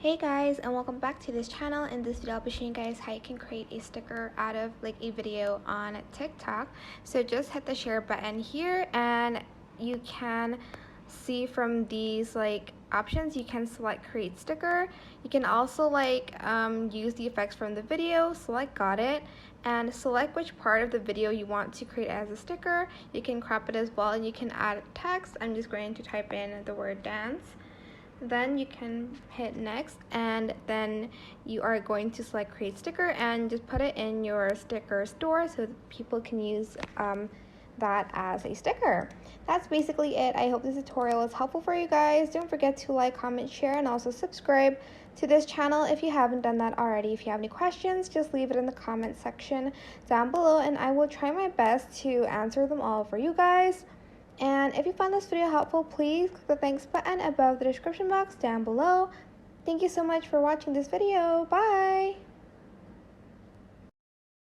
Hey guys, and welcome back to this channel. In this video I'll be showing you guys how you can create a sticker out of like a video on TikTok. So just hit the share button here and you can see from these options you can select create sticker. You can also use the effects from the video, select got it, and select which part of the video you want to create as a sticker. You can crop it as well and you can add text. I'm just going to type in the word dance. Then you can hit next and then you are going to select create sticker and just put it in your sticker store so that people can use that as a sticker. That's basically it. I hope this tutorial is helpful for you guys. Don't forget to like, comment, share, and also subscribe to this channel if you haven't done that already. If you have any questions, just leave it in the comment section down below and I will try my best to answer them all for you guys. And if you found this video helpful, please click the thanks button above the description box down below. Thank you so much for watching this video. Bye!